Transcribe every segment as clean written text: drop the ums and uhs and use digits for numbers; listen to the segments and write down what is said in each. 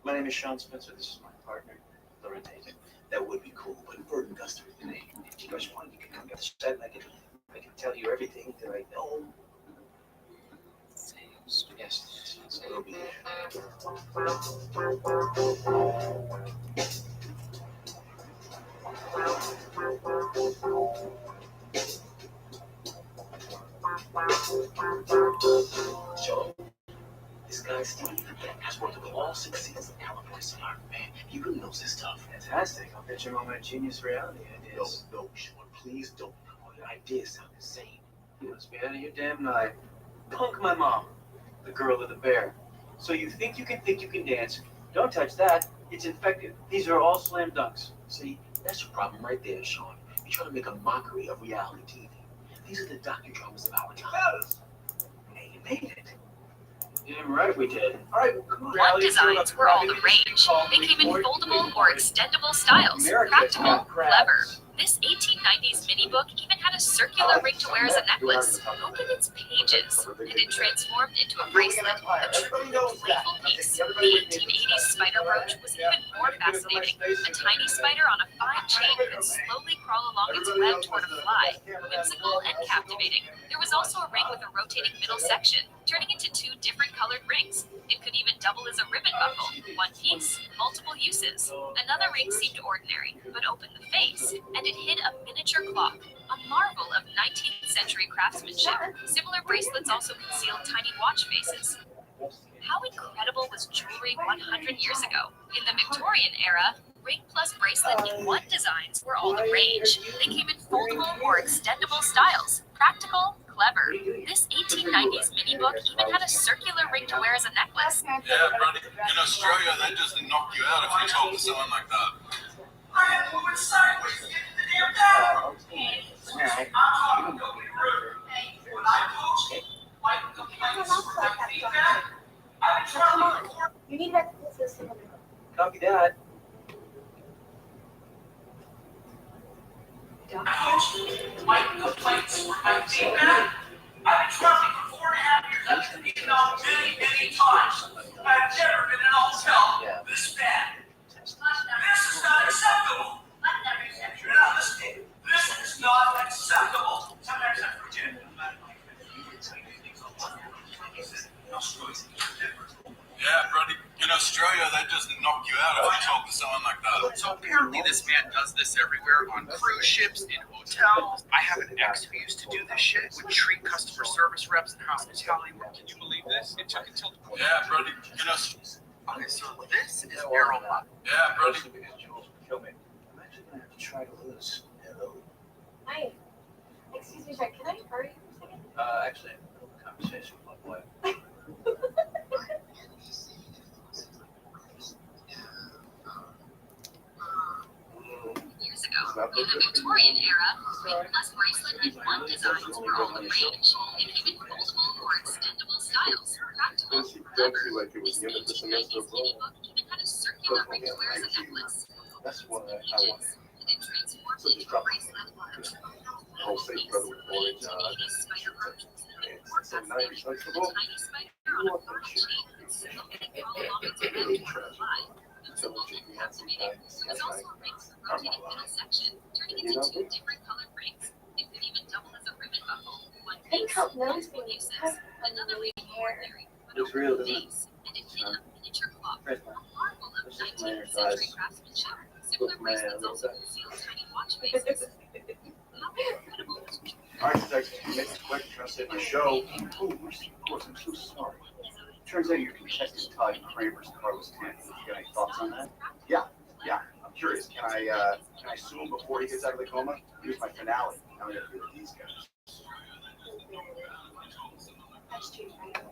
My name is Sean Spencer. This is my partner, Lorenzo. That would be cool, but Bert and Guster, if you guys want, you can come get the set and I can tell you everything that I know. Yes, it'll be there. Joe, this guy Steve has worked with all 6 seasons of California Survivor. Man, he really knows his stuff. Fantastic. I'll bet you on my genius reality ideas. No, Sean, please don't. Your ideas sound insane. You must be out of your damn mind. Punk my mom, the girl with the bear. So you think you can dance? Don't touch that. It's infected. These are all slam dunks. See, that's your problem right there, Sean. You're trying to make a mockery of reality TV. These are the docudramas of our time. Hey, you made it. Damn right we did. All right, come on. One designs were all the rage. They came in foldable or extendable styles. Practical, clever. This 1890s mini book even had a circular ring to wear as a necklace. Open its pages, and it transformed into a bracelet, a truly playful piece. The 1880s spider brooch was even more fascinating. A tiny spider on a fine chain could slowly crawl along its web toward a fly. Whimsical and captivating. There was also a ring with a rotating middle section, turning into 2 different colored rings. It could even double as a ribbon buckle. One piece, multiple uses. Another ring seemed ordinary, but opened the face, and it hid a miniature clock, a marvel of 19th century craftsmanship. Similar bracelets also concealed tiny watch faces. How incredible was jewelry 100 years ago? In the Victorian era, ring plus bracelet in one designs were all the rage. They came in foldable or extendable styles. Practical, clever. This 1890s mini book even had a circular ring to wear as a necklace. Yeah, buddy. In Australia, they just knock you out if you talk to someone like that. I am moving sideways. Get the damn down. I'm going to be rude. When I post my complaints about feedback, I've been trying to report. You need that system. Copy that. My complaints for my feedback. I've been traveling for 4.5 years. I've been beaten out many, many times. I've never been in a hotel this bad. This is not acceptable. Now listen, this is not acceptable. Sometimes I forget. Yeah, buddy. In Australia, they just knock you out if you talk to someone like that. So apparently this man does this everywhere, on cruise ships, in hotels. I have an ex who used to do this shit, would treat customer service reps and hospitality. Can you believe this? It took until... Yeah, buddy. In Australia. Okay, so this is Errol. Yeah, buddy. Mostly because Jules will kill me. I'm actually gonna have to try to lose. Hello. Hi. Excuse me, sir. Can I hurry for a second? Actually, I'm having a conversation with my wife. Years ago, in the Victorian era, ring plus bracelet in one designs were all the rage. They came in foldable or extendable styles. Practical, clever. This 1890s mini book even had a circular ring to wear as a necklace. That's what I Pages, want. and it transformed into a bracelet, a truly playful piece. The 1880s spider brooch was even more fascinating. A tiny spider on a fine chain could slowly crawl along its web toward a fly. Whimsical and captivating. There was also a ring with a rotating middle section, turning into 2 different colored rings. It could even double as a ribbon buckle. One piece, multiple uses. Another ring ordinary, but Looks opened real, the doesn't it? face, and it hid a miniature clock, a Right. marvel of This is 19th my century size. craftsmanship. Similar bracelets also concealed tiny watch faces. How incredible was jewelry? Architect, make a quick translate my show. Oh, of course, I'm so sorry. Turns out your contestant Todd Kramer's car was tangled. You got any thoughts on that? Yeah, I'm curious. Can I sue him before he gets out of the coma? Here's my finale. Now I gotta deal with these guys. That's true, right?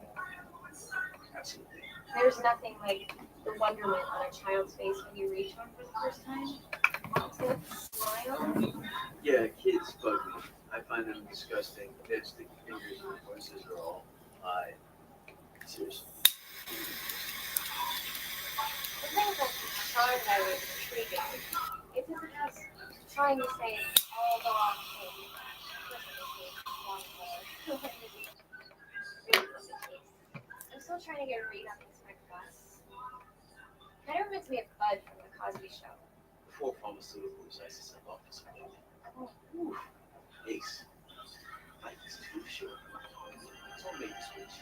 Absolutely. There's nothing like the wonderment on a child's face when you reach one for the first time. See that smile? Yeah, kids bug me. I find them disgusting. Their sticky fingers and voices are all lie. Seriously. The thing about the charm that was intriguing is it has trying to say all the wrong things. I'm still trying to get a read on this red bus. Can reminds me of Bud from The Cosby Show. Before pharmaceuticals, I used to sell off this quickly. Oh. Whew. Ace. Life is too short. So make the switch.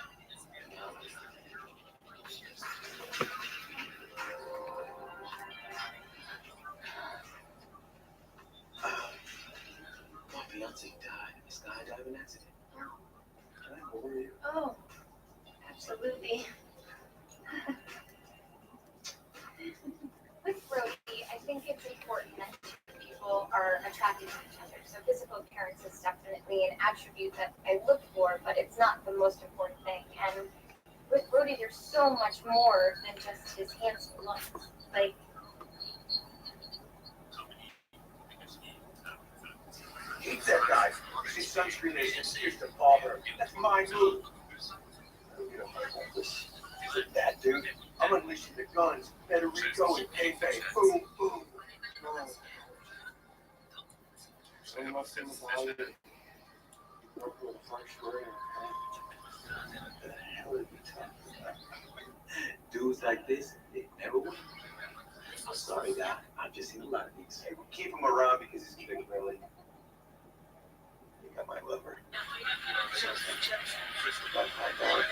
My fiance died in a skydiving accident. Can I bore you? Oh, absolutely. With Brody, I think it's important that two people are attracted to each other. So physical appearance is definitely an attribute that I look for, but it's not the most important thing. And with Brody, there's so much more than just his handsome looks. Like, Keep that, guys. This sunscreen is just a bother. That's my move. You know, I want this. That dude. I'm unleashing the guns. Better Rico and Pepe. Boom, boom. So you must have about it. Local first grade. What the hell are you talking about? Dudes like this, they never win. I'm sorry, guy. I've just seen a lot of these. Hey, we'll keep him around because he's big, really. You got my lover. Like my dog.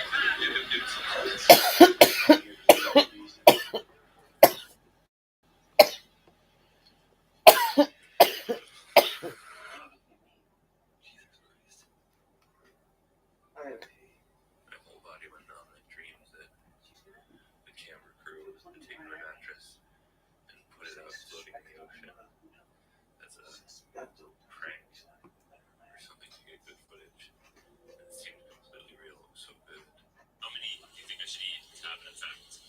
My whole body went numb in dreams that the camera crew was taking my mattress and put it out floating in the ocean as a prank or something to get good footage. It seemed completely real. It was so vivid. How many do you think I should eat to have an effect?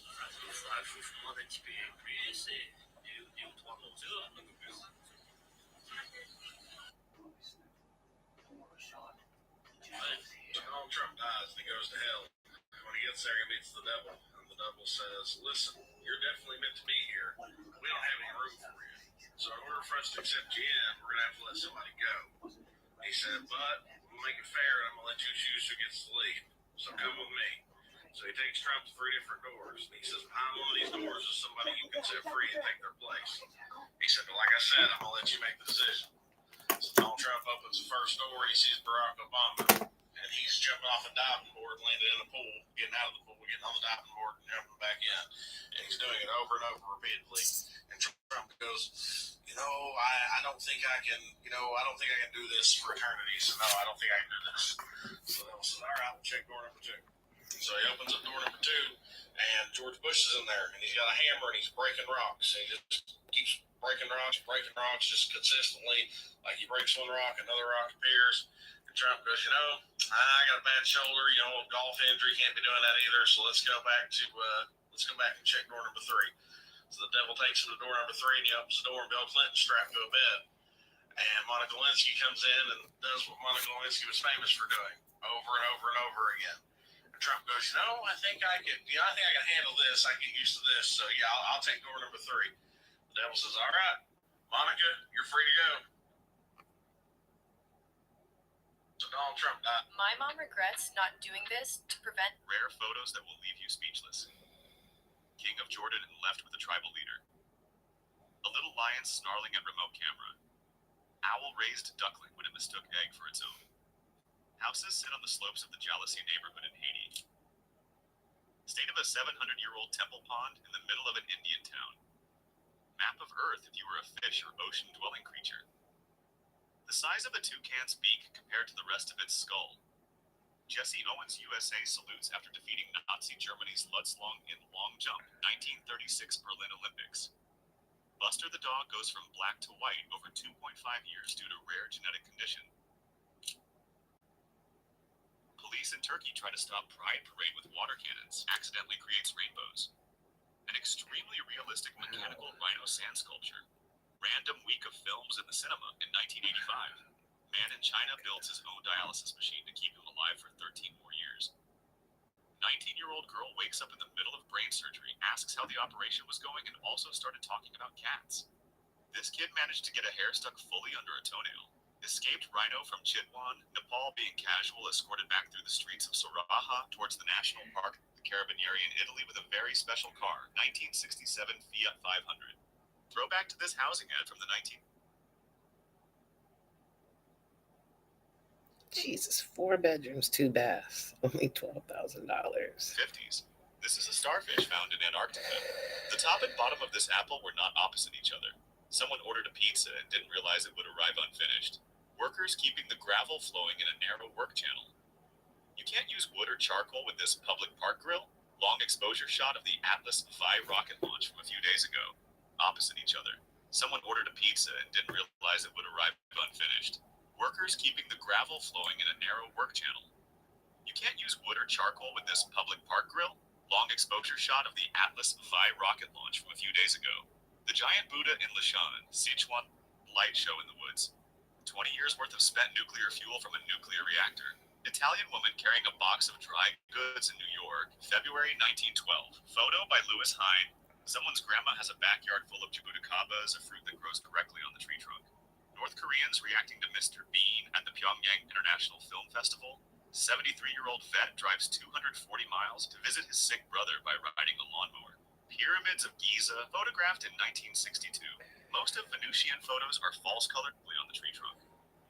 Donald Trump dies and he goes to hell. When he gets there, he meets the devil. And the devil says, listen, you're definitely meant to be here. We don't have any room for you. So in order for us to accept you in, we're going to have to let somebody go. He said, but we'll make it fair and I'm going to let you choose who gets to leave. So come with me. So he takes Trump to 3 different doors. And he says, behind one of these doors is somebody you can set free and take their place. He said, but like I said, I'm going to let you make the decision. So Donald Trump opens the first door and he sees Barack Obama. And he's jumping off a diving board, landing in a pool, getting out of the pool, getting on the diving board, and jumping back in. And he's doing it over and over repeatedly. And Trump goes, I don't think I can do this for eternity. So no, I don't think I can do this. So they says, all right, we'll check door number 2. So he opens up door number 2, and George Bush is in there, and he's got a hammer, and he's breaking rocks. And he just keeps breaking rocks just consistently. Like he breaks one rock, another rock appears. Trump goes, I got a bad shoulder, golf injury, can't be doing that either. So let's go back and check door number 3. So the devil takes him to door number 3 and he opens the door and Bill Clinton's strapped to a bed. And Monica Lewinsky comes in and does what Monica Lewinsky was famous for doing over and over and over again. And Trump goes, I think I can handle this. I get used to this. So yeah, I'll take door number 3. The devil says, all right, Monica, you're free to go. So Donald Trump died. My mom regrets not doing this to prevent Rare photos that will leave you speechless. King of Jordan and left with a tribal leader. A little lion snarling at remote camera. Owl raised duckling when it mistook egg for its own. Houses sit on the slopes of the Jalousie neighborhood in Haiti. State of a 700-year-old temple pond in the middle of an Indian town. Map of Earth if you were a fish or ocean-dwelling creature. The size of a toucan's beak compared to the rest of its skull. Jesse Owens USA salutes after defeating Nazi Germany's Lutz Long in long jump, 1936 Berlin Olympics. Buster the dog goes from black to white over 2.5 years due to rare genetic condition. Police in Turkey try to stop Pride Parade with water cannons, accidentally creates rainbows. An extremely realistic mechanical rhino sand sculpture. Random week of films in the cinema in 1985. Man in China builds his own dialysis machine to keep him alive for 13 more years. 19-year-old girl wakes up in the middle of brain surgery, asks how the operation was going, and also started talking about cats. This kid managed to get a hair stuck fully under a toenail. Escaped rhino from Chitwan, Nepal being casual escorted back through the streets of Saraha towards the national park. the Carabinieri in Italy with a very special car, 1967 Fiat 500. Throwback to this housing ad from the Jesus, 4 bedrooms, 2 baths, only $12,000. 50s. This is a starfish found in Antarctica. The top and bottom of this apple were not opposite each other. Someone ordered a pizza and didn't realize it would arrive unfinished. Workers keeping the gravel flowing in a narrow work channel. You can't use wood or charcoal with this public park grill. Long exposure shot of the Atlas V rocket launch from a few days ago. Opposite each other. Someone ordered a pizza and didn't realize it would arrive unfinished. Workers keeping the gravel flowing in a narrow work channel. You can't use wood or charcoal with this public park grill. Long exposure shot of the Atlas V rocket launch from a few days ago. The giant Buddha in Lishan, Sichuan light show in the woods. 20 years worth of spent nuclear fuel from a nuclear reactor. Italian woman carrying a box of dry goods in New York, February 1912. Photo by Louis Hine. Someone's grandma has a backyard full of jabuticabas, a fruit that grows correctly on the tree trunk. North Koreans reacting to Mr. Bean at the Pyongyang International Film Festival. 73-year-old vet drives 240 miles to visit his sick brother by riding a lawnmower. Pyramids of Giza, photographed in 1962. Most of Venusian photos are false-colored on the tree trunk.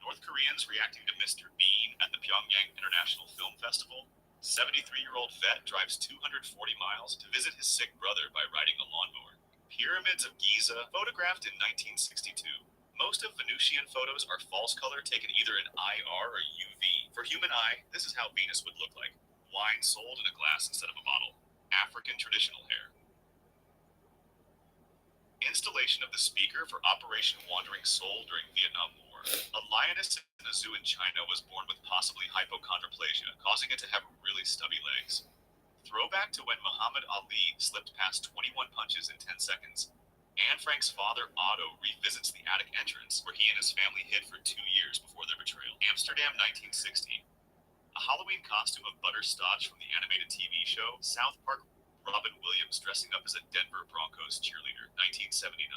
North Koreans reacting to Mr. Bean at the Pyongyang International Film Festival. 73-year-old vet drives 240 miles to visit his sick brother by riding a lawnmower. Pyramids of Giza, photographed in 1962. Most of Venusian photos are false color taken either in IR or UV. For human eye, this is how Venus would look like. Wine sold in a glass instead of a bottle. African traditional hair. Installation of the speaker for Operation Wandering Soul during Vietnam War. A lioness in a zoo in China was born with possibly hypochondroplasia, causing it to have really stubby legs. Throwback to when Muhammad Ali slipped past 21 punches in 10 seconds. Anne Frank's father, Otto, revisits the attic entrance where he and his family hid for 2 years before their betrayal. Amsterdam, 1960. A Halloween costume of butterscotch from the animated TV show. South Park, Robin Williams dressing up as a Denver Broncos cheerleader, 1979.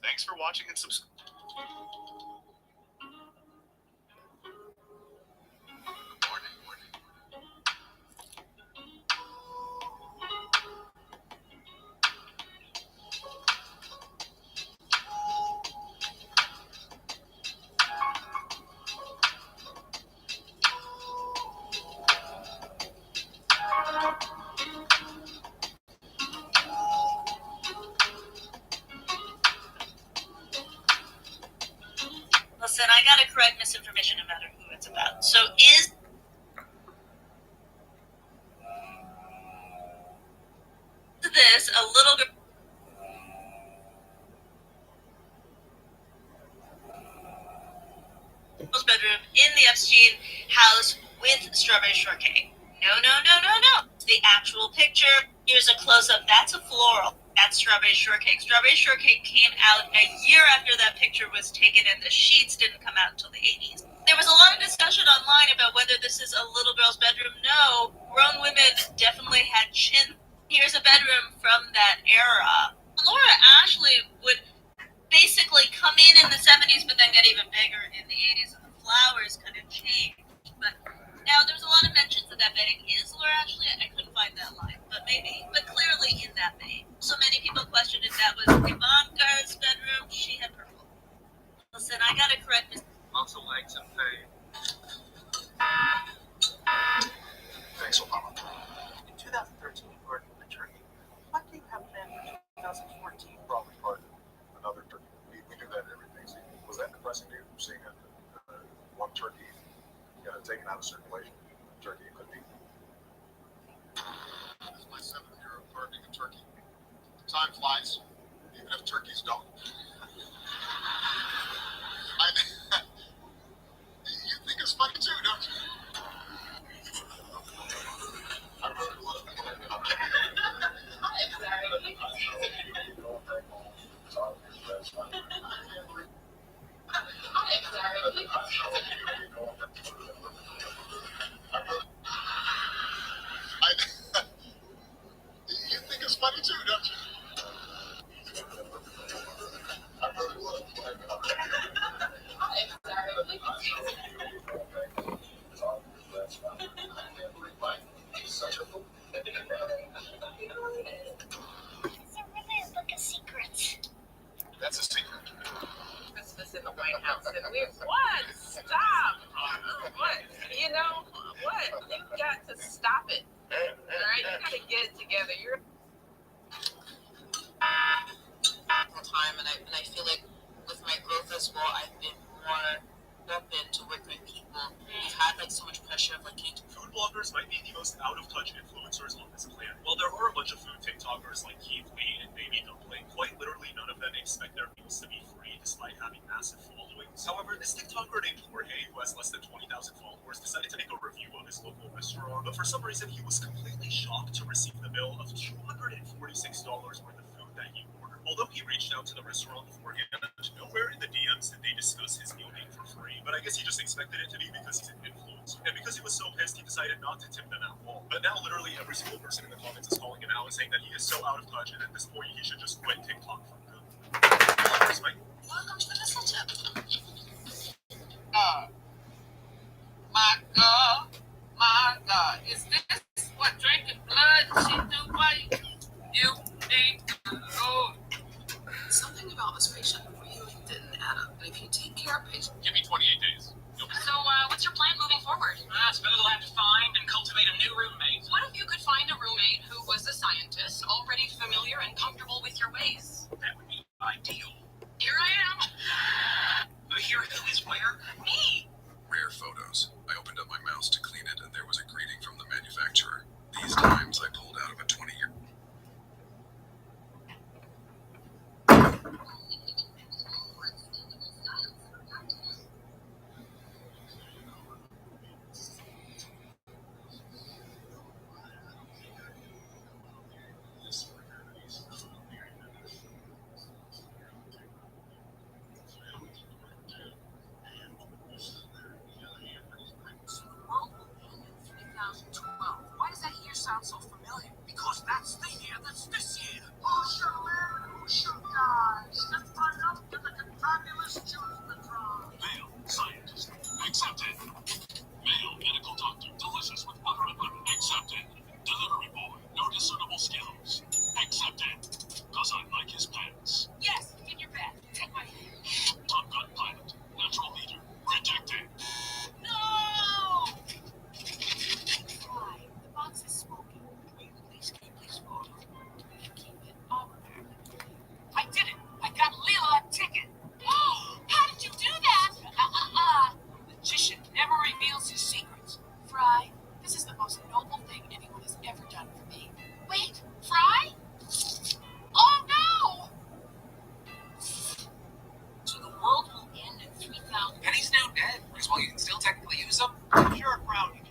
Thanks for watching and subscribe. Listen, I gotta correct misinformation no matter who it's about. So is this a little girl's bedroom in the Epstein house with strawberry shortcake? No. The actual picture, here's a close-up. That's a floral. That's strawberry shortcake. Strawberry shortcake came out a year after that picture was taken, and the sheets didn't come out until the 80s. There was a lot of discussion online about whether this is a little girl's bedroom. No, grown women definitely had chin. Here's a bedroom from that era. Laura Ashley would basically come in the 70s, but then get even bigger in the 80s, and the flowers kind of changed. But now there's a lot of mentions that bedding is Laura Ashley. I couldn't find that line, but maybe, but clearly in that vein. So many people questioned if that was Ivanka's bedroom. She had purple. Listen, I gotta correct this. Muscle legs and pain. Thanks, Obama. In 2013, you were in Turkey. What do you have planned for 2014? Probably part another turkey. We do that every Thanksgiving. Was that depressing to you? Seeing one turkey taken out of circulation? Turkey it could be. This is my 7th year of parking a turkey. Time flies, even if turkeys don't. You think it's funny too, don't you? I really love it. You think it's funny too, don't you? Such a What? Stop. What? You know, what? You got to stop it. All right? You got to get it together. You're time, and I feel like with my growth as well, I've been more open to working with people. We've had like so much pressure of like Food bloggers might be the most out-of-touch influencers on this planet. While there are a bunch of food TikTokers like Keith Lee and Baby Dumpling, quite literally none of them expect their meals to be free despite having massive followings. However, this TikToker named Jorge, who has less than 20,000 followers, decided to make a review of his local restaurant, but for some reason he was completely shocked to receive the bill of $246 worth of food that he ordered. Although he reached out to the restaurant beforehand, nowhere in the DMs did they discuss his meal being for free, but I guess he just expected it to be because he's an influencer. And because he was so pissed, he decided not to tip them at all. But now literally every single person in the comments is calling him out and saying that he is so out of touch, and at this point he should just quit TikTok for good. welcome to the Listener Tip. my God. Is this what drinking blood she do, buddy? You need the Lord. Something about this patient really didn't add up. But if you take care of patients, Give me 28 days. So, what's your plan moving forward? I suppose I'll have to find and cultivate a new roommate. What if you could find a roommate who was a scientist, already familiar and comfortable with your ways? That would be ideal. Here I am. Here who is where? Me. Rare photos. I opened up my mouse to clean it, and there was a greeting from the manufacturer. These times, I pulled out of a 20-year. Why does that year sound so familiar? Because that's the year that's this year. Who should live and who should die? Let's find out in the fabulous Judgment Drive. Male scientist, accepted. Male medical doctor, delicious with butter and lemon, accepted. Delivery boy, no discernible skills, accepted. Cause I like his pants. Yes, in your bed. Take my hand. Top Gun pilot, natural leader, rejected. No! Why? The box is smoking. Please keep this photo. Keep it up. I did it! I got Leela a ticket! How did you do that? A magician never reveals his secrets. Fry, this is the most noble thing anyone has ever done for me. Wait, Fry? Oh no! So the world will end in 3,000. And he's now dead, because while you can still technically use them, Sure, Brownie.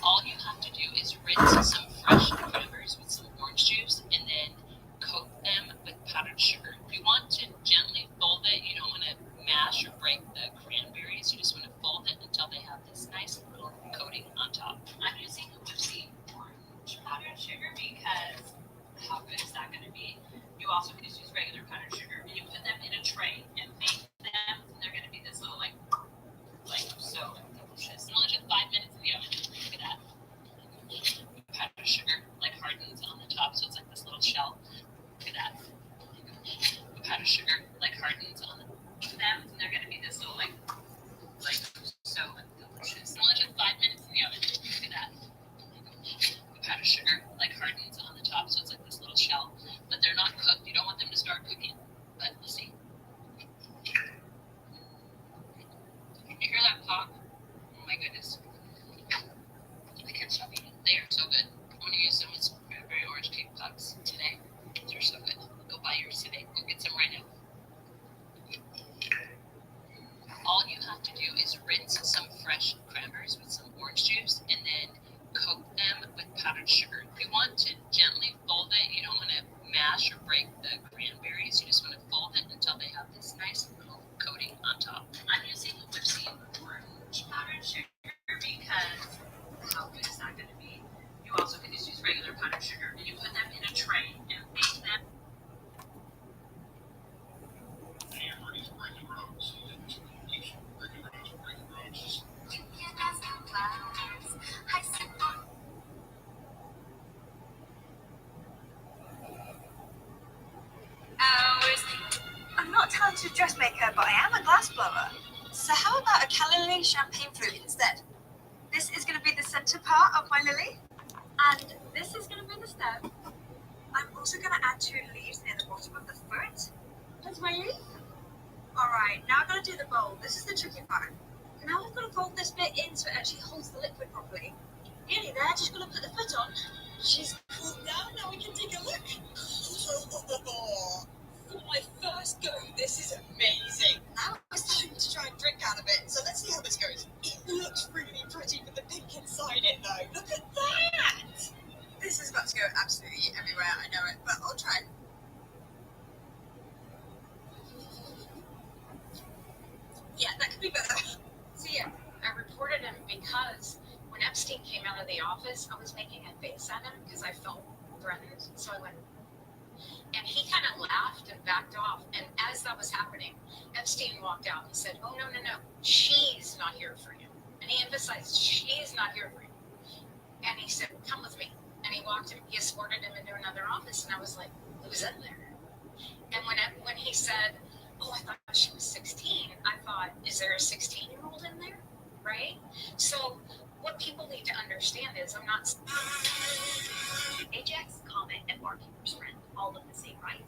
All you have to do is rinse some fresh cranberries with some orange juice and then coat them with powdered sugar. You want to gently fold it. You don't want to mash or break the cranberries. You just want to fold it until they have this nice little coating on top. I'm using Whipsy orange powdered sugar because how good is that going to be? You also can just use regular powdered sugar. And you put them in a tray and bake them. And they're going to be this little like so delicious. And only took 5 minutes in the oven. Look at that. Powdered sugar like hardens on the top, so it's like this little shell. Look at that. Powdered sugar like hardens on them, and they're gonna be this little like so delicious. It only took 5 minutes in the oven. Look at that. Powdered sugar like hardens on the top, so it's like this little shell, but they're not cooked. You don't want them to start cooking, but we'll see. You hear that pop? Oh my goodness. I can't stop eating. They are so good. I'm going to use some as cranberry orange cake puffs today. They're so good. Go buy yours today. Go get some right now. All you have to do is rinse some fresh cranberries with some orange juice and then coat them with powdered sugar. You want to gently fold it. You don't want to mash or break the cranberries. You just want to fold it until they have this nice little coating on top. I'm using Whipsy orange powdered sugar because how good is that going to be? You also can just use regular powdered sugar. And you put them in a tray and bake them. I'm not talented to dressmaker, but I am a glass blower. So how about a calla lily champagne flute instead? This is going to be the center part of my lily, and this is going to be the stem. I'm also going to add 2 leaves near the bottom of the foot. That's my leaf. Alright, now I'm going to do the bowl. This is the tricky part. Now I've got to fold this bit in so it actually holds the liquid properly. Nearly there, just going to put the foot on. She's cooled down, now we can take a look. For my first go, this is amazing. Now it's time to try and drink out of it, so let's see how this goes. It looks really pretty with the pink inside it though. Look at that! This is about to go absolutely everywhere, I know it, but I'll try. Yeah, that could be better. So yeah, I reported him because when Epstein came out of the office, I was making a face at him because I felt threatened. So I went, and he kind of laughed and backed off. And as that was happening, Epstein walked out. He said, "Oh, no, she's not here for you." And he emphasized, "She's not here for you." And he said, "Come with me." And he he escorted him into another office. And I was like, "Who's in there?" And when he said, "Oh, I thought she was 16," I thought, is there a 16-year-old in there? Right? So what people need to understand is I'm not... Ajax, Comet, and Barkeeper's Friend all look the same, right?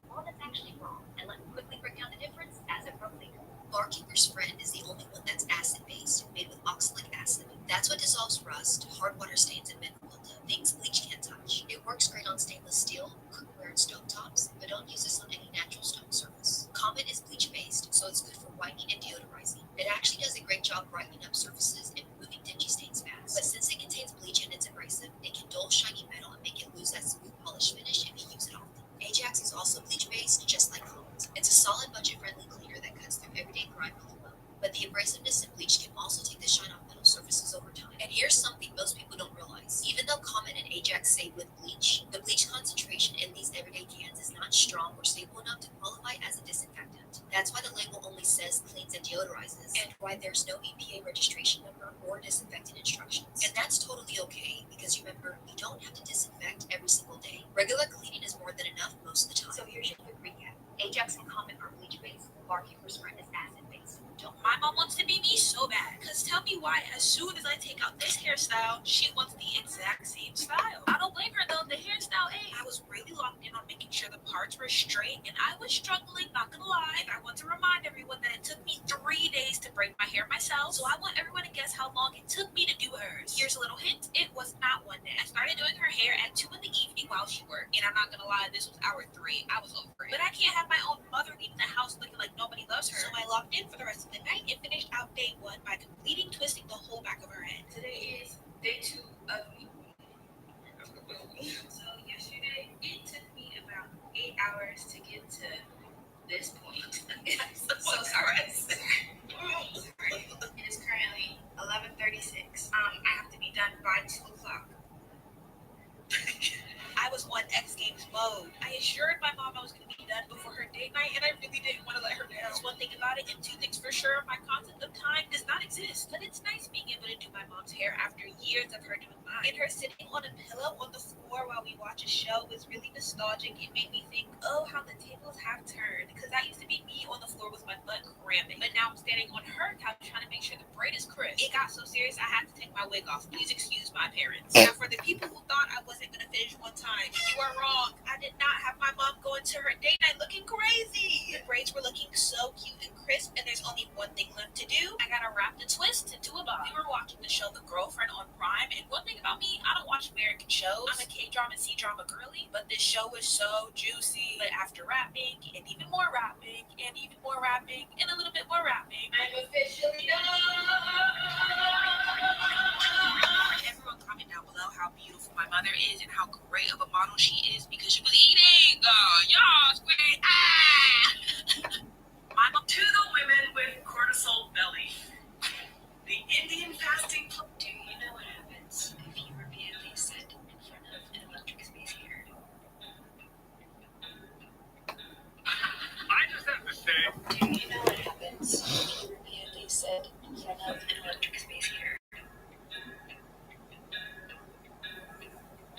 Well, that's actually wrong, and let me quickly break down the difference as a pro leader. Barkeeper's Friend is the only one that's acid-based, made with oxalic acid. That's what dissolves rust, hard water stains, and mineral buildup, things bleach can't touch. It works great on stainless steel, cookware, and stovetops, but don't use this on any natural stone surface. Comet is bleach-based, so it's good for whitening and deodorizing. It actually does a great job brightening up surfaces and removing dingy stains fast. But since it contains bleach and it's abrasive, it can dull shiny metal and make it lose that smooth polish finish if you use it often. Ajax is also bleach-based, just like Comet. It's a solid, budget-friendly cleaner that cuts through everyday grime really well. But the abrasiveness in bleach can also take the shine off metal surfaces over time. And here's something most people don't realize. Even though Comet and Ajax say with bleach, the bleach concentration in these everyday cans is not strong or stable enough to qualify as a disinfectant. That's why the label only says cleans and deodorizes, and why there's no EPA registration number or disinfectant instructions. And that's totally okay, because remember, you don't have to disinfect every single day. Regular cleaning is more than enough most of the time. So here's your quick recap. Ajax and Comet are bleach-based, Barkeeper's Friend is acid-based. My mom wants to be me so bad. Cause tell me why, as soon as I take out this hairstyle, she wants the exact same style. I don't blame her though, the hairstyle ain't. I was really locked in on making sure the parts were straight, and I was struggling, not gonna lie. And I want to remind everyone that it took me 3 days to braid my hair myself, so I want everyone to guess how long it took me to do hers. Here's a little hint, it was not 1 day. I started doing her hair at 2 in the evening while she worked, and I'm not gonna lie, this was hour 3. I was over it. But I can't have my own mother leaving the house looking like nobody loves her, so I locked in for the rest of the night and finished out day 1 by completing twisting the whole back of her head. Today is day 2 of me. So yesterday, it took me about 8 hours to get to this point. so sorry. It is currently 11:36. I have to be done by 2 o'clock. I was on X Games mode. I assured my mom I was going to be done before her date night, and I really didn't want to let her down. That's one thing about it, and 2 things for sure. My concept of time does not exist, but it's nice being able to do my mom's hair after years of her doing mine. And her sitting on a pillow on the floor while we watch a show was really nostalgic. It made me think, oh, how the tables have turned. Because that used to be me on the floor with my butt cramping. But now I'm standing on her couch trying to make sure the braid is crisp. It got so serious I had to take my wig off. Please excuse my parents. Now, for the people who thought I wasn't going to finish one time, you are wrong. I did not have my mom going to her date night looking crazy. The braids were looking so cute and crisp, and there's only one thing left to do. I gotta wrap the twist into a bob. We were watching the show The Girlfriend on Prime, and one thing about me, I don't watch American shows. I'm a K-drama, C-drama girly, but this show was so juicy. But after rapping, and even more rapping, and even more rapping, and a little bit more rapping, I'm officially done. Everyone comment down below how beautiful my mother is and how great of a model she is because she was eating. Y'all, squid. My mom. To the women with cortisol belly, the Indian fasting. Do you know what happens if you repeatedly sit in front of an electric space heater? I just have to say. Do you know what happens if you repeatedly sit in front of an electric space heater?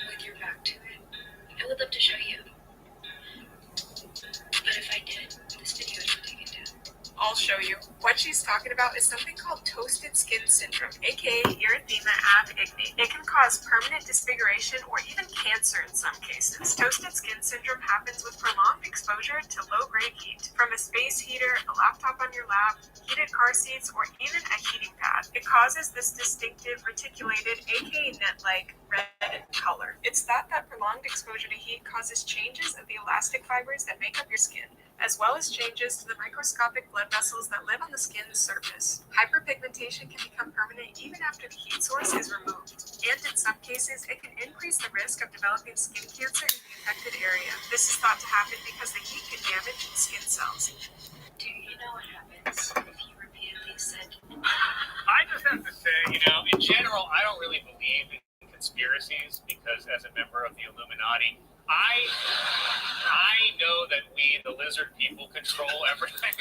With your back to it. I would love to show you. But if I did, this video would be taken she's talking about is something called toasted skin syndrome, aka erythema ab igni. It can cause permanent disfiguration or even cancer in some cases. Toasted skin syndrome happens with prolonged exposure to low-grade heat, from a space heater, a laptop on your lap, heated car seats, or even a heating pad. It causes this distinctive reticulated, aka net-like, red color. It's thought that prolonged exposure to heat causes changes of the elastic fibers that make up your skin, as well as changes to the microscopic blood vessels that live on the skin's surface. Hyperpigmentation can become permanent even after the heat source is removed, and in some cases, it can increase the risk of developing skin cancer in the affected area. This is thought to happen because the heat can damage skin cells. Do you know what happens if you repeatedly said? I just have to say, in general, I don't really believe in conspiracies because as a member of the Illuminati, I know that we, the lizard people, control everything.